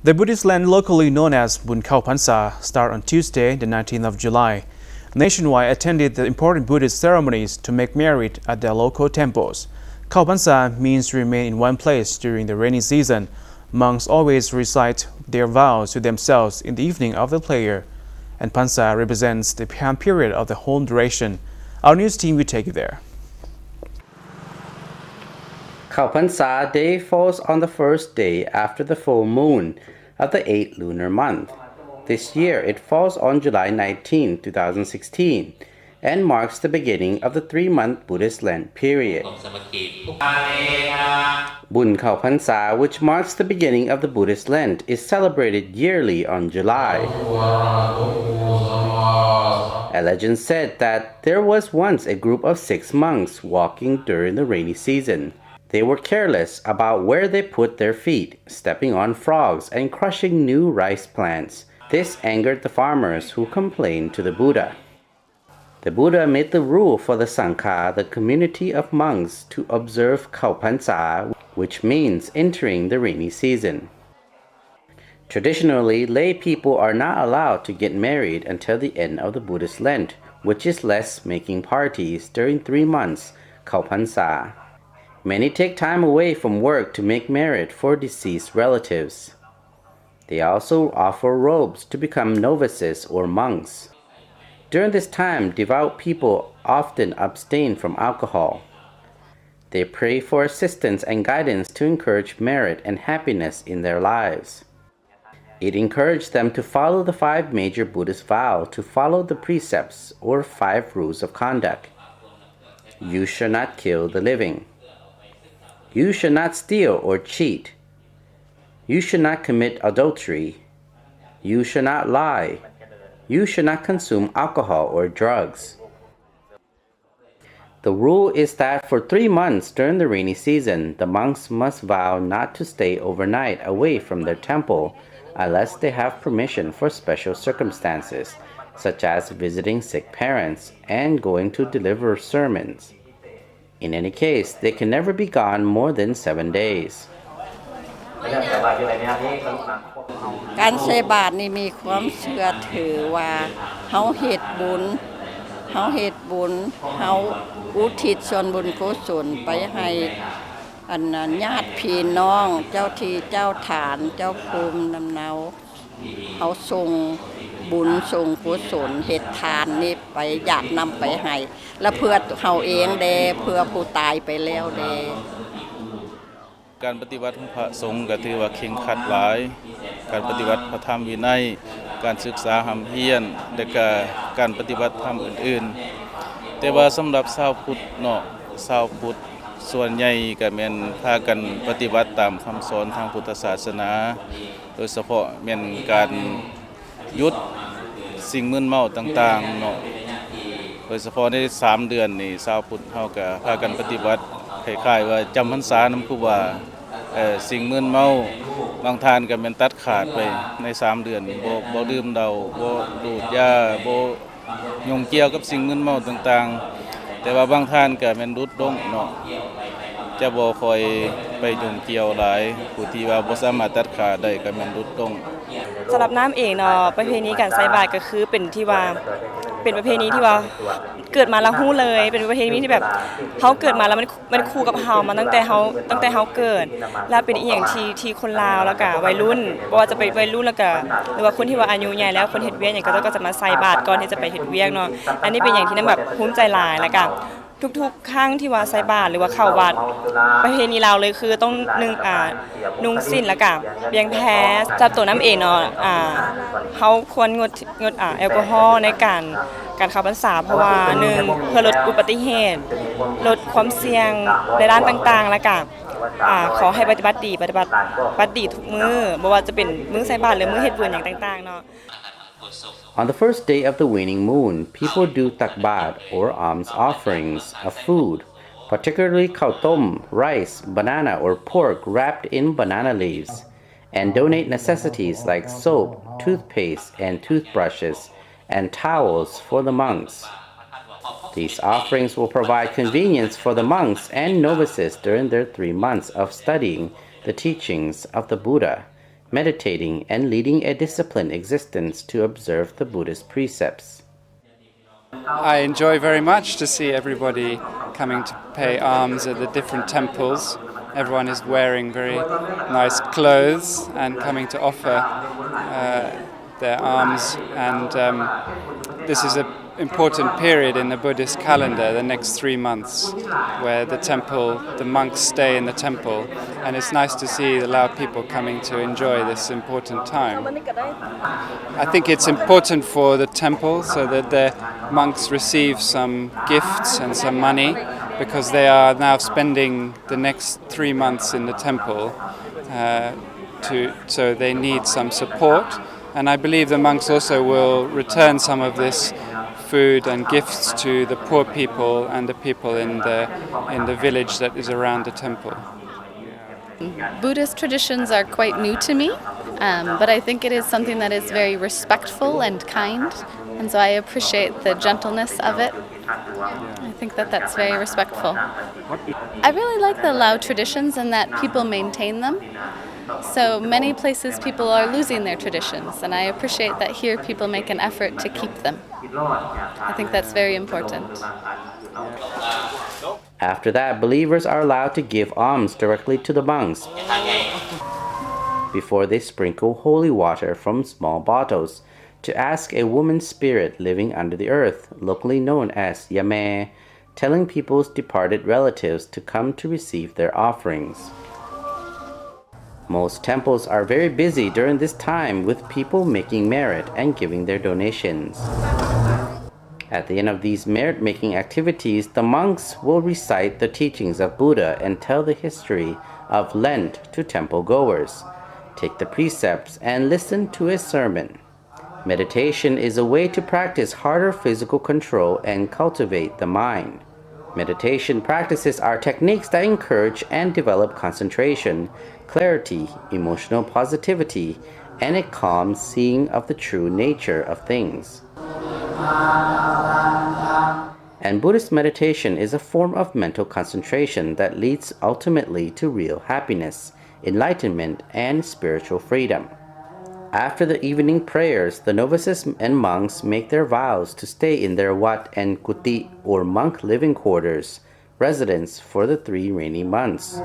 The Buddhist Lent, locally known as Boun Khao Phansa, starts on Tuesday, the 19th of July. Nationwide attended the important Buddhist ceremonies to make merit at their local temples. Khao Phansa means remain in one place during the rainy season. Monks always recite their vows to themselves in the evening of the prayer, and Phansa represents the time period of the whole duration. Our news team will take you there. Khao Phansa Day falls on the first day after the full moon of the 8th lunar month. This year it falls on July 19, 2016, and marks the beginning of the 3-month Buddhist Lent period. Boun Khao Phansa, which marks the beginning of the Buddhist Lent, is celebrated yearly on July. A legend said that there was once a group of 6 monks walking during the rainy season. They were careless about where they put their feet, stepping on frogs and crushing new rice plants. This angered the farmers, who complained to the Buddha. The Buddha made the rule for the Sangha, the community of monks, to observe Khao Phansa, which means entering the rainy season. Traditionally, lay people are not allowed to get married until the end of the Buddhist Lent, which is less making parties during 3 months, Khao Phansa. Many take time away from work to make merit for deceased relatives. They also offer robes to become novices or monks. During this time, devout people often abstain from alcohol. They pray for assistance and guidance to encourage merit and happiness in their lives. It encouraged them to follow the 5 major Buddhist vows, to follow the precepts or 5 rules of conduct. You shall not kill the living. You should not steal or cheat. You should not commit adultery. You should not lie. You should not consume alcohol or drugs. The rule is that for 3 months during the rainy season, the monks must vow not to stay overnight away from their temple unless they have permission for special circumstances, such as visiting sick parents and going to deliver sermons. In any case, they can never be gone more than 7 days. การใส่บาตรนี่มีความเชื่อถือว่าเฮาเฮ็ดบุญเฮาอุทิศส่วนบุญกุศลไปให้ญาติพี่น้องเจ้าที่เจ้าฐานเจ้าภูมิลำเนาเฮาส่งบุญส่งกุศลเฮ็ดทานนี่ไปอยากนำไปให้และเพื่อเฮาเองเด้เพื่อผู้ตายไปแล้วเด้การปฏิบัติของพระสงฆ์ก็ถือว่าเคร่งครัดหลายการปฏิบัติพระธรรมวินัยการศึกษาหำเฮียนและก็การปฏิบัติธรรมอื่นๆแต่ว่าสำหรับชาวพุทธเนาะชาวพุทธส่วนใหญ่ก็แม่นพากันปฏิบัติตามคำสอนทางพุทธศาสนาโดยเฉพาะแม่นการหยุดสิ่งมึนเมาต่างๆเนาะโดยเฉพาะใน3 เดือนนี่ชาวพุทธเฮาก็พากันปฏิบัติคล้ายๆว่าจำพรรษานำครูบาสิ่งมึนเมาบางทานก็แม่นตัดขาดไปใน3 เดือนบ่ดื่มเหล้าบ่ดูดยาบ่ยุ่งเกี่ยวกับสิ่งมึนเมาต่างๆแต่ว่าบางท่านก็แม่นรุดดงเนาะจะบ่ค่อยไปยุ่งเกี่ยวหลายผู้ที่ว่าบ่สามารถตัดขาดได้ก็แม่นรุดดงสำหรับน้ำเองเนาะประเพณีการใส่บาตรก็คือเป็นที่ว่าเป็นประเพณีที่ว่าเกิดมาแล้วฮู้เลยเป็นประเพณีที่แบบเฮาเกิดมาแล้วมันคู่กับเฮามาตั้งแต่เฮาเกิดแล้วเป็นอีหยังที่คนลาวแล้วก็วัยรุ่นบ่ว่าจะเป็นวัยรุ่นแล้วก็หรือว่าคนที่ว่าอายุใหญ่แล้วคนเฮ็ดเวียกหยังก็จะมาใส่บาตรก่อนที่จะไปเฮ็ดเวียกเนาะอันนี้เป็นอย่างที่นำแบบภูมิใจหลายแล้วก็ทุกๆครั้งที่ว่าใส่บาตรหรือว่าเข้าวัดประเพณีลาวเลยคือต้องนุ่งสิ้นแล้วก็เบียงแพจับตัวน้ำเองเนาะเฮาควรงดแอลกอฮอล์ในการเข้าพรรษาเพราะว่า1เพื่อลดอุบัติเหตุลดความเสี่ยงในด้านต่างๆแล้วก็ขอให้ปฏิบัติดีทุกมื้อบ่ว่าจะเป็นมื้อใส่บาตรหรือมื้อเฮ็ดบุญหยังต่างๆเนาะOn the first day of the waning moon, people do takbat or alms offerings of food, particularly khao tom, rice, banana or pork wrapped in banana leaves, and donate necessities like soap, toothpaste and toothbrushes, and towels for the monks. These offerings will provide convenience for the monks and novices during their 3 months of studying the teachings of the Buddha, meditating, and leading a disciplined existence to observe the Buddhist precepts. I enjoy very much to see everybody coming to pay alms at the different temples. Everyone is wearing very nice clothes and coming to offer their alms, and this is an important period in the Buddhist calendar, the next 3 months, where the monks stay in the temple, and it's nice to see the Lao people coming to enjoy this important time. I think it's important for the temple so that the monks receive some gifts and some money, because they are now spending the next 3 months in the temple, so they need some support. And I believe the monks also will return some of this food and gifts to the poor people and the people in the village that is around the temple. Buddhist traditions are quite new to me, but I think it is something that is very respectful and kind, and so I appreciate the gentleness of it. I think that that's very respectful. I really like the Lao traditions and that people maintain them. So many places people are losing their traditions, and I appreciate that here people make an effort to keep them. I think that's very important. After that, believers are allowed to give alms directly to the monks before they sprinkle holy water from small bottles to ask a woman spirit living under the earth, locally known as Yame, telling people's departed relatives to come to receive their offerings. Most temples are very busy during this time with people making merit and giving their donations. At the end of these merit-making activities, the monks will recite the teachings of Buddha and tell the history of Lent to temple goers, take the precepts, and listen to a sermon. Meditation is a way to practice harder physical control and cultivate the mind. Meditation practices are techniques that encourage and develop concentration, clarity, emotional positivity, and a calm seeing of the true nature of things. And Buddhist meditation is a form of mental concentration that leads ultimately to real happiness, enlightenment, and spiritual freedom. After the evening prayers, the novices and monks make their vows to stay in their wat and kuti, or monk living quarters, residence for the 3 rainy months.